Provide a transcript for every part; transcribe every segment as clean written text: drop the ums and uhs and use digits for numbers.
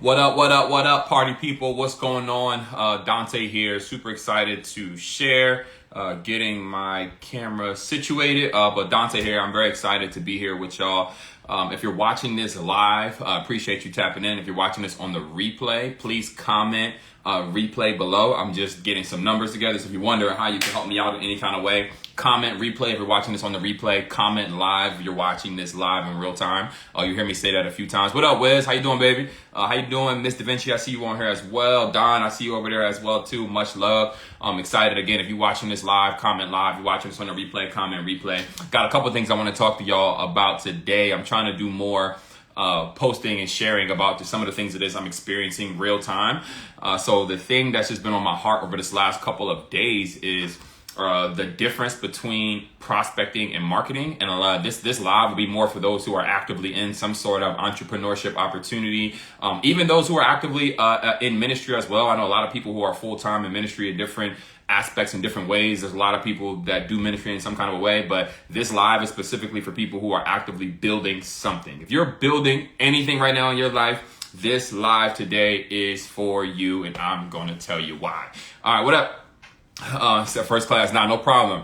What up, what up, what up, party people? What's going on? Dante here, super excited to share, getting my camera situated. But Dante here, I'm very excited to be here with y'all. If you're watching this live, appreciate you tapping in. If you're watching this on the replay, please comment replay below. I'm just getting some numbers together. So if you wonder how you can help me out in any kind of way, comment replay if you're watching this on the replay, comment live if you're watching this live in real time. You hear me say that a few times. What up, Wiz? How you doing, baby? How you doing, Miss Da Vinci? I see you on here as well. Don, I see you over there as well too. Much love. I'm excited again. If you're watching this live, comment live. If you're watching this on the replay, comment replay. Got a couple things I want to talk to y'all about today. I'm trying to do more posting and sharing about just some of the things it is I'm experiencing real time. So the thing that's just been on my heart over this last couple of days is the difference between prospecting and marketing. And this live will be more for those who are actively in some sort of entrepreneurship opportunity, even those who are actively in ministry as well. I know a lot of people who are full-time in ministry in different aspects in different ways. There's a lot of people that do ministry in some kind of a way, but this live is specifically for people who are actively building something. If you're building anything right now in your life, this live today is for you, and I'm going to tell you why. All right, what up? First class, no problem.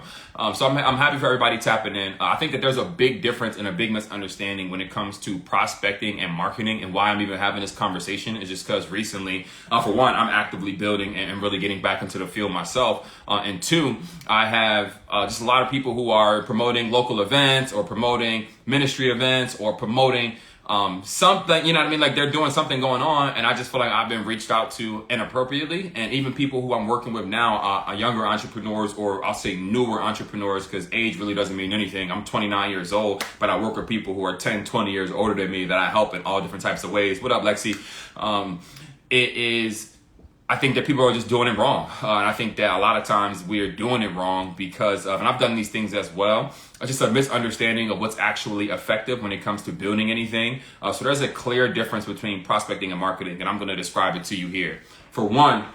So I'm happy for everybody tapping in. I think that there's a big difference and a big misunderstanding when it comes to prospecting and marketing, and why I'm even having this conversation is just because recently, for one, I'm actively building and really getting back into the field myself. And two, I have just a lot of people who are promoting local events or promoting ministry events or promoting something, you know what I mean? Like they're doing something going on, and I just feel like I've been reached out to inappropriately. And even people who I'm working with now are younger entrepreneurs, or I'll say newer entrepreneurs, because age really doesn't mean anything. I'm 29 years old, but I work with people who are 10, 20 years older than me that I help in all different types of ways. What up, Lexi? I think that people are just doing it wrong. And I think that a lot of times we are doing it wrong because of, and I've done these things as well, just a misunderstanding of what's actually effective when it comes to building anything. So there's a clear difference between prospecting and marketing, and I'm going to describe it to you here. For one,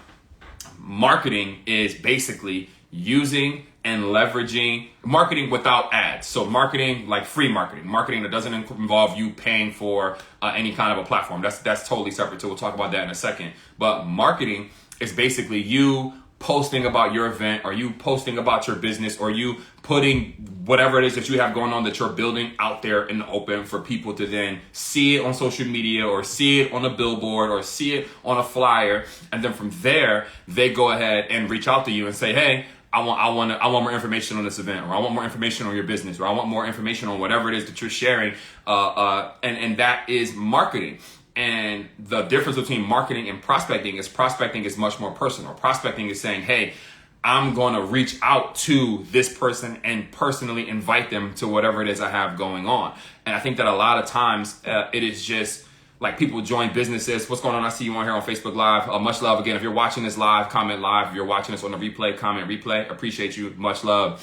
marketing is basically using and leveraging marketing without ads. So marketing, like free marketing that doesn't involve you paying for any kind of a platform. That's totally separate too. We'll talk about that in a second. But marketing is basically you posting about your event, or you posting about your business, or you putting whatever it is that you have going on that you're building out there in the open for people to then see it on social media, or see it on a billboard, or see it on a flyer. And then from there, they go ahead and reach out to you and say, hey, I want more information on this event, or I want more information on your business, or I want more information on whatever it is that you're sharing. And that is marketing. And the difference between marketing and prospecting is much more personal. Prospecting is saying, hey, I'm going to reach out to this person and personally invite them to whatever it is I have going on. And I think that a lot of times it is just like people join businesses. What's going on? I see you on here on Facebook Live. Much love again. If you're watching this live, comment live. If you're watching this on the replay, comment replay. Appreciate you. Much love.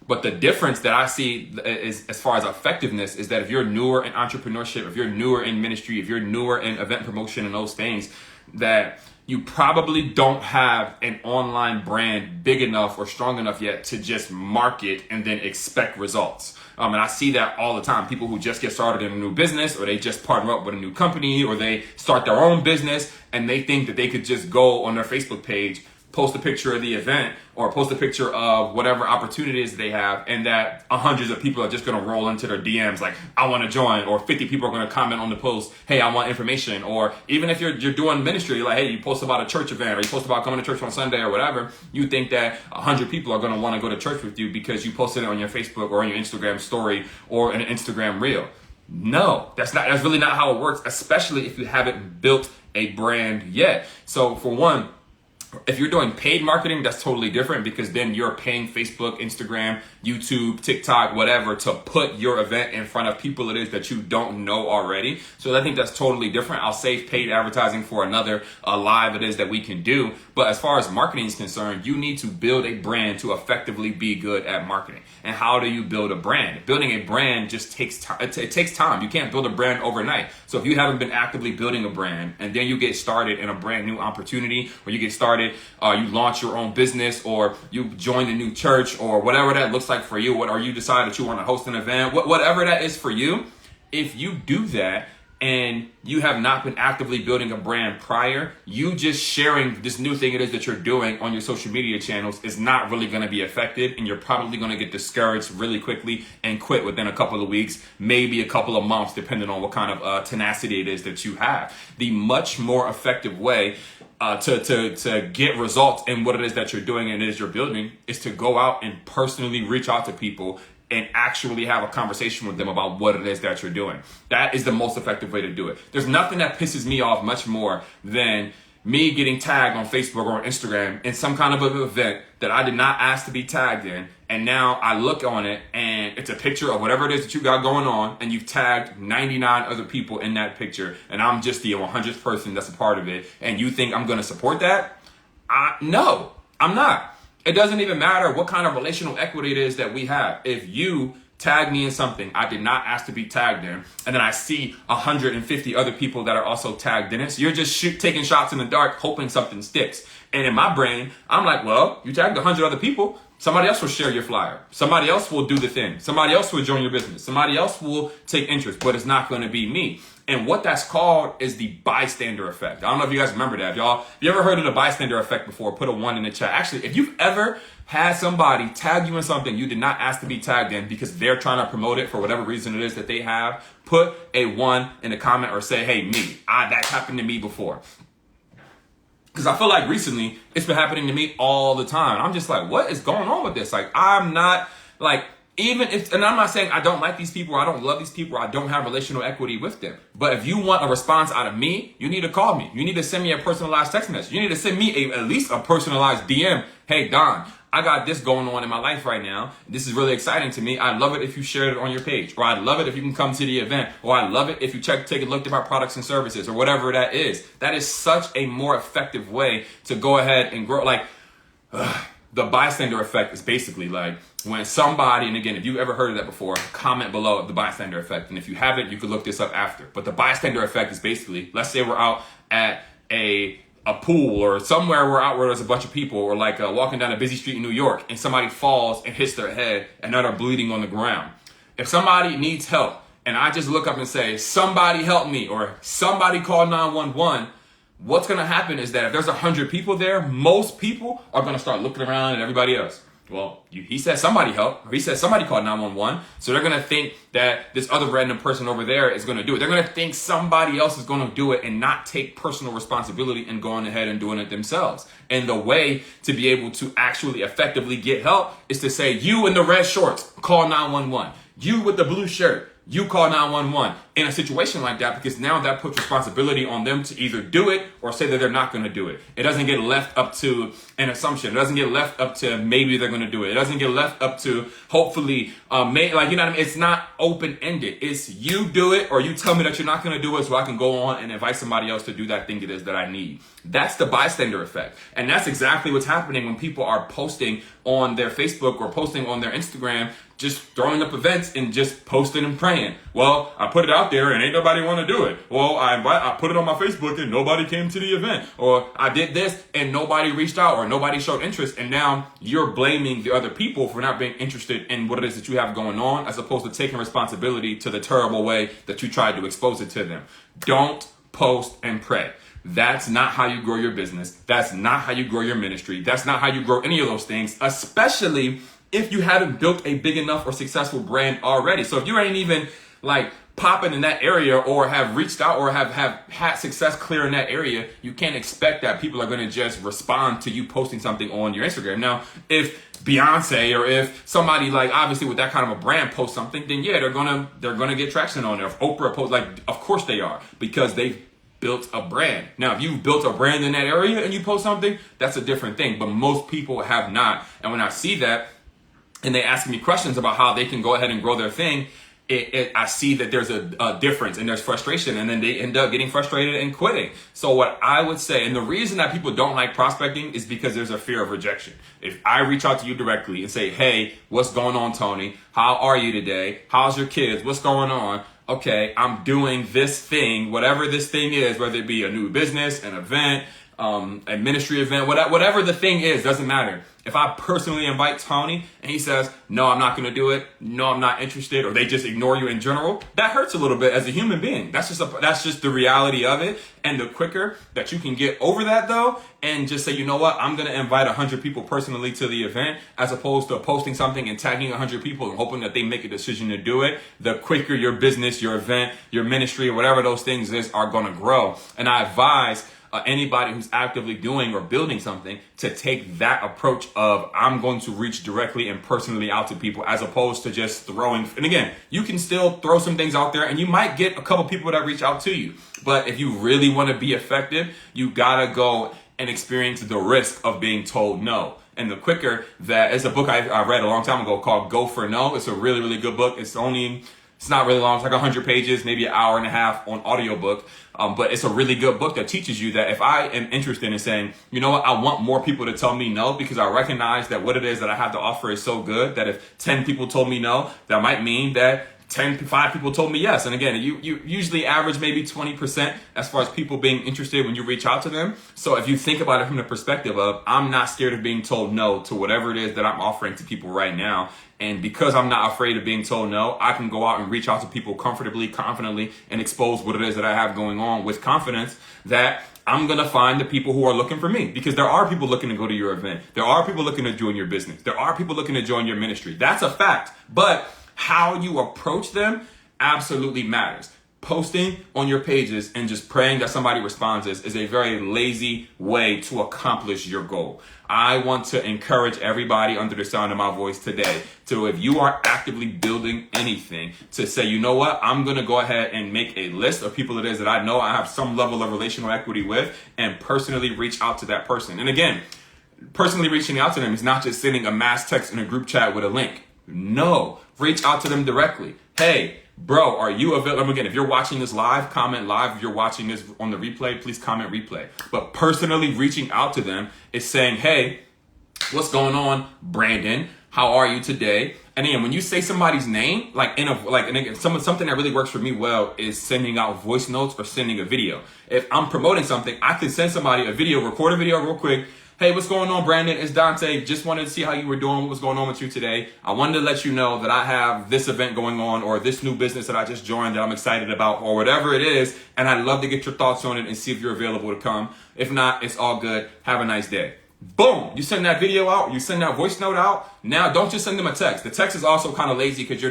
But the difference that I see is, as far as effectiveness, is that if you're newer in entrepreneurship, if you're newer in ministry, if you're newer in event promotion and those things, that you probably don't have an online brand big enough or strong enough yet to just market and then expect results. And I see that all the time. People who just get started in a new business, or they just partner up with a new company, or they start their own business, and they think that they could just go on their Facebook page, post a picture of the event, or post a picture of whatever opportunities they have, and that hundreds of people are just going to roll into their DMs like, I want to join, or 50 people are going to comment on the post, hey, I want information. Or even if you're doing ministry, like, hey, you post about a church event, or you post about coming to church on Sunday or whatever, you think that 100 people are going to want to go to church with you because you posted it on your Facebook or on your Instagram story or an Instagram reel. No, that's really not how it works, especially if you haven't built a brand yet. So for one, if you're doing paid marketing, that's totally different, because then you're paying Facebook, Instagram, YouTube, TikTok, whatever, to put your event in front of people it is that you don't know already. So I think that's totally different. I'll save paid advertising for another live it is that we can do. But as far as marketing is concerned, you need to build a brand to effectively be good at marketing. And how do you build a brand? Building a brand just takes time. It takes time. You can't build a brand overnight. So if you haven't been actively building a brand, and then you get started in a brand new opportunity, or you get started, you launch your own business, or you join a new church, or whatever that looks like for you, or you decide that you want to host an event, whatever that is for you, if you do that, and you have not been actively building a brand prior, you just sharing this new thing it is that you're doing on your social media channels is not really going to be effective, and you're probably going to get discouraged really quickly and quit within a couple of weeks, maybe a couple of months, depending on what kind of tenacity it is that you have. The much more effective way to get results in what it is that you're doing and it is you're building is to go out and personally reach out to people and actually have a conversation with them about what it is that you're doing. That is the most effective way to do it. There's nothing that pisses me off much more than me getting tagged on Facebook or on Instagram in some kind of an event that I did not ask to be tagged in. And now I look on it and it's a picture of whatever it is that you got going on, and you've tagged 99 other people in that picture, and I'm just the 100th person that's a part of it. And you think I'm going to support that? No, I'm not. It doesn't even matter what kind of relational equity it is that we have. If you tag me in something I did not ask to be tagged in, and then I see 150 other people that are also tagged in it, so you're just taking shots in the dark, hoping something sticks. And in my brain, I'm like, well, you tagged 100 other people. Somebody else will share your flyer. Somebody else will do the thing. Somebody else will join your business. Somebody else will take interest, but it's not going to be me. And what that's called is the bystander effect. I don't know if you guys remember that. Y'all, if you ever heard of the bystander effect before, put a 1 in the chat. Actually, if you've ever had somebody tag you in something you did not ask to be tagged in because they're trying to promote it for whatever reason it is that they have, put a 1 in the comment or say, hey, me, that happened to me before. Because I feel like recently it's been happening to me all the time. I'm just like, what is going on with this? Like, I'm not like, even if, and I'm not saying I don't like these people, I don't love these people, I don't have relational equity with them. But if you want a response out of me, you need to call me. You need to send me a personalized text message. You need to send me at least a personalized DM. Hey, Don, I got this going on in my life right now. This is really exciting to me. I'd love it if you shared it on your page, or I'd love it if you can come to the event, or I'd love it if you take a look at my products and services, or whatever that is. That is such a more effective way to go ahead and grow. Like, the bystander effect is basically like when somebody, and again, if you've ever heard of that before, comment below the bystander effect. And if you haven't, you could look this up after. But the bystander effect is basically, let's say we're out at a pool or somewhere we're out where there's a bunch of people, or like walking down a busy street in New York, and somebody falls and hits their head and now they're bleeding on the ground. If somebody needs help and I just look up and say, somebody help me, or somebody call 911, what's going to happen is that if there's 100 people there, most people are going to start looking around at everybody else. Well, he said somebody help, or he said somebody called 911. So they're going to think that this other random person over there is going to do it. They're going to think somebody else is going to do it and not take personal responsibility and going ahead and doing it themselves. And the way to be able to actually effectively get help is to say, you in the red shorts, call 911. You with the blue shirt, you call 911 in a situation like that, because now that puts responsibility on them to either do it or say that they're not going to do it. It doesn't get left up to an assumption. It doesn't get left up to maybe they're going to do it. It doesn't get left up to hopefully, like, you know what I mean? It's not open-ended. It's you do it or you tell me that you're not going to do it so I can go on and invite somebody else to do that thing it is that I need. That's the bystander effect. And that's exactly what's happening when people are posting on their Facebook or posting on their Instagram, just throwing up events and just posting and praying. Well, I put it out there and ain't nobody want to do it. Well, I put it on my Facebook and nobody came to the event. Or I did this and nobody reached out or nobody showed interest. And now you're blaming the other people for not being interested in what it is that you have going on, as opposed to taking responsibility to the terrible way that you tried to expose it to them. Don't post and pray. That's not how you grow your business. That's not how you grow your ministry. That's not how you grow any of those things, especially if you haven't built a big enough or successful brand already. So if you ain't even like popping in that area or have reached out or have had success clear in that area, you can't expect that people are going to just respond to you posting something on your Instagram. Now, if Beyonce or if somebody like obviously with that kind of a brand posts something, then yeah, they're gonna get traction on there. If Oprah posts, like, of course they are, because they've built a brand. Now, if you've built a brand in that area and you post something, that's a different thing. But most people have not. And when I see that, and they ask me questions about how they can go ahead and grow their thing, I see that there's a difference and there's frustration, and then they end up getting frustrated and quitting. So what I would say, and the reason that people don't like prospecting is because there's a fear of rejection. If I reach out to you directly and say, hey, what's going on, Tony? How are you today? How's your kids? What's going on? Okay, I'm doing this thing, whatever this thing is, whether it be a new business, an event, a ministry event, whatever the thing is, doesn't matter. If I personally invite Tony and he says, no, I'm not going to do it, no, I'm not interested, or they just ignore you in general, that hurts a little bit as a human being. That's just the reality of it. And the quicker that you can get over that, though, and just say, you know what, I'm going to invite 100 people personally to the event, as opposed to posting something and tagging 100 people and hoping that they make a decision to do it, the quicker your business, your event, your ministry, or whatever those things is, are going to grow. And I advise anybody who's actively doing or building something to take that approach of, I'm going to reach directly and personally out to people, as opposed to just throwing. And again, you can still throw some things out there and you might get a couple people that reach out to you. But if you really want to be effective, you gotta go and experience the risk of being told no. And the quicker that, it's a book I read a long time ago called Go for No. It's a really, really good book. It's not really long. It's like 100 pages, maybe an hour and a half on audiobook. But it's a really good book that teaches you that if I am interested in saying, you know what, I want more people to tell me no, because I recognize that what it is that I have to offer is so good that if 10 people told me no, that might mean that 5 people told me yes. And again, you usually average maybe 20% as far as people being interested when you reach out to them. So if you think about it from the perspective of, I'm not scared of being told no to whatever it is that I'm offering to people right now. And because I'm not afraid of being told no, I can go out and reach out to people comfortably, confidently, and expose what it is that I have going on with confidence, that I'm going to find the people who are looking for me, because there are people looking to go to your event. There are people looking to join your business. There are people looking to join your ministry. That's a fact. But how you approach them absolutely matters. Posting on your pages and just praying that somebody responds is a very lazy way to accomplish your goal. I want to encourage everybody under the sound of my voice today to, if you are actively building anything, to say, you know what, I'm going to go ahead and make a list of people it is that I know I have some level of relational equity with, and personally reach out to that person. And again, personally reaching out to them is not just sending a mass text in a group chat with a link. No, reach out to them directly. Hey, bro, are you available? Again, if you're watching this live, comment live. If you're watching this on the replay, please comment replay. But personally reaching out to them is saying, hey, what's going on, Brandon? How are you today? And again, when you say somebody's name, something that really works for me well is sending out voice notes or sending a video. If I'm promoting something, I can send somebody a video, record a video real quick. Hey, what's going on, Brandon? It's Dante. Just wanted to see how you were doing. What was going on with you today? I wanted to let you know that I have this event going on, or this new business that I just joined that I'm excited about, or whatever it is. And I'd love to get your thoughts on it and see if you're available to come. If not, it's all good. Have a nice day. Boom. You send that video out. You send that voice note out. Now, don't just send them a text. The text is also kind of lazy because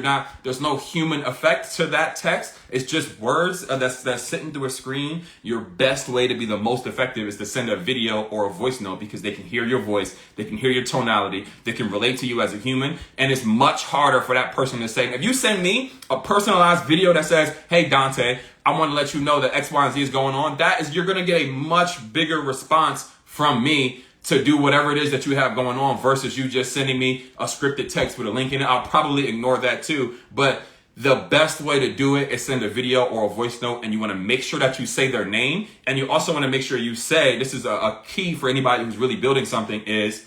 there's no human effect to that text. It's just words that's sitting through a screen. Your best way to be the most effective is to send a video or a voice note, because they can hear your voice. They can hear your tonality. They can relate to you as a human. And it's much harder for that person to say, if you send me a personalized video that says, hey, Dante, I want to let you know that X, Y, and Z is going on, you're going to get a much bigger response from me to do whatever it is that you have going on, versus you just sending me a scripted text with a link in it. I'll probably ignore that too. But the best way to do it is send a video or a voice note, and you want to make sure that you say their name. And you also want to make sure you say, this is a key for anybody who's really building something, is,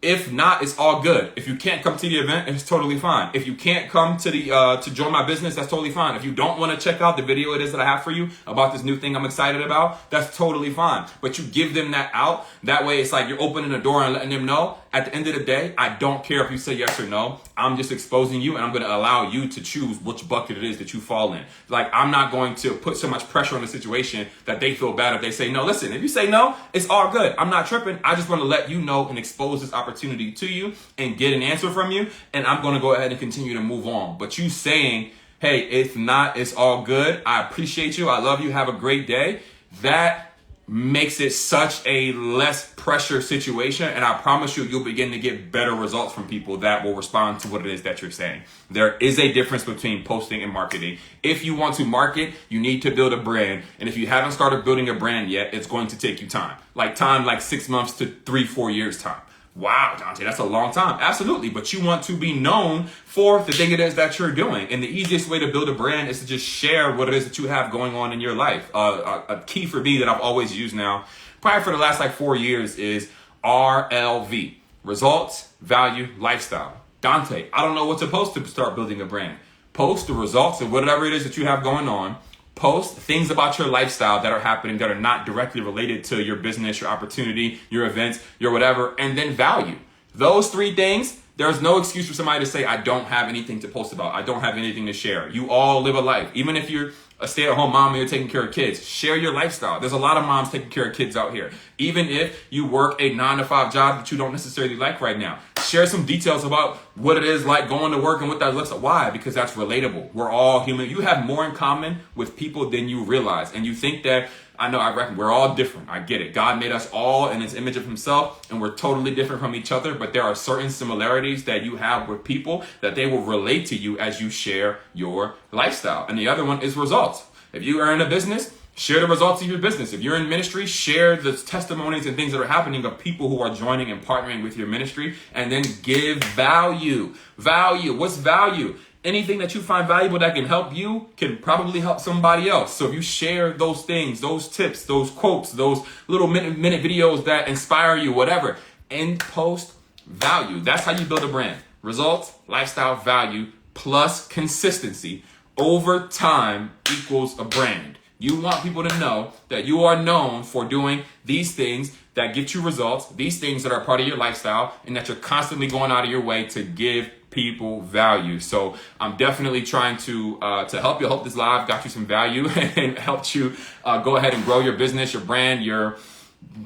if not, it's all good. If you can't come to the event, it's totally fine. If you can't come to to join my business, that's totally fine. If you don't want to check out the video it is that I have for you about this new thing I'm excited about, that's totally fine. But you give them that out. That way it's like you're opening the door and letting them know, at the end of the day, I don't care if you say yes or no. I'm just exposing you, and I'm going to allow you to choose which bucket it is that you fall in. Like, I'm not going to put so much pressure on the situation that they feel bad if they say no. Listen, if you say no, it's all good. I'm not tripping. I just want to let you know and expose this opportunity to you and get an answer from you. And I'm going to go ahead and continue to move on. But you saying, hey, if not, it's all good. I appreciate you. I love you. Have a great day. That makes it such a less pressure situation. And I promise you, you'll begin to get better results from people that will respond to what it is that you're saying. There is a difference between posting and marketing. If you want to market, you need to build a brand. And if you haven't started building a brand yet, it's going to take you time. Like 6 months to 3-4 years time. Wow, Dante, that's a long time. Absolutely. But you want to be known for the thing it is that you're doing. And the easiest way to build a brand is to just share what it is that you have going on in your life. A key for me that I've always used now, probably for the last 4 years, is RLV. Results, Value, Lifestyle. Dante, I don't know what to post to start building a brand. Post the results of whatever it is that you have going on. post things about your lifestyle that are happening that are not directly related to your business, your opportunity, your events, your whatever, and then value. Those 3 things, there's no excuse for somebody to say, I don't have anything to post about. I don't have anything to share. You all live a life. Even if you're a stay-at-home mom and you're taking care of kids, share your lifestyle. There's a lot of moms taking care of kids out here. Even if you work a 9-to-5 job that you don't necessarily like right now, share some details about what it is like going to work and what that looks like. Why? Because that's relatable. We're all human. You have more in common with people than you realize. And you think that, I reckon we're all different. I get it. God made us all in his image of himself, and we're totally different from each other. But there are certain similarities that you have with people that they will relate to you as you share your lifestyle. And the other one is results. If you are in a business, share the results of your business. If you're in ministry, share the testimonies and things that are happening of people who are joining and partnering with your ministry, and then give value. Value. What's value? Anything that you find valuable that can help you can probably help somebody else. So if you share those things, those tips, those quotes, those little minute videos that inspire you, whatever, and post value. That's how you build a brand. Results, lifestyle, value, plus consistency over time equals a brand. You want people to know that you are known for doing these things that get you results, these things that are part of your lifestyle, and that you're constantly going out of your way to give people value. So I'm definitely trying to help you. I hope this live got you some value and helped you go ahead and grow your business, your brand, your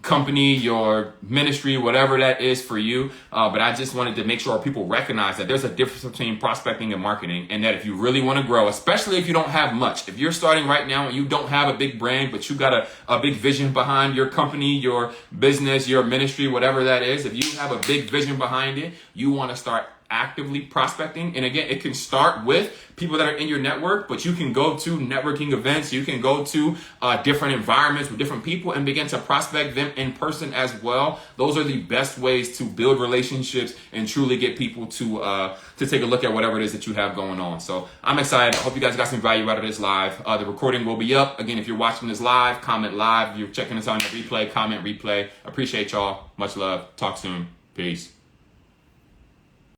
company, your ministry, whatever that is for you. But I just wanted to make sure people recognize that there's a difference between prospecting and marketing, and that if you really want to grow, especially if you don't have much, if you're starting right now and you don't have a big brand, but you got a big vision behind your company, your business, your ministry, whatever that is, if you have a big vision behind it, you want to start actively prospecting. And again, it can start with people that are in your network, but you can go to networking events, you can go to different environments with different people and begin to prospect them in person as well. Those are the best ways to build relationships and truly get people to take a look at whatever it is that you have going on. So I'm excited. I hope you guys got some value out of this live. The recording will be up. Again, if you're watching this live, comment live. If you're checking this on the replay, comment replay. Appreciate y'all. Much love. Talk soon. Peace.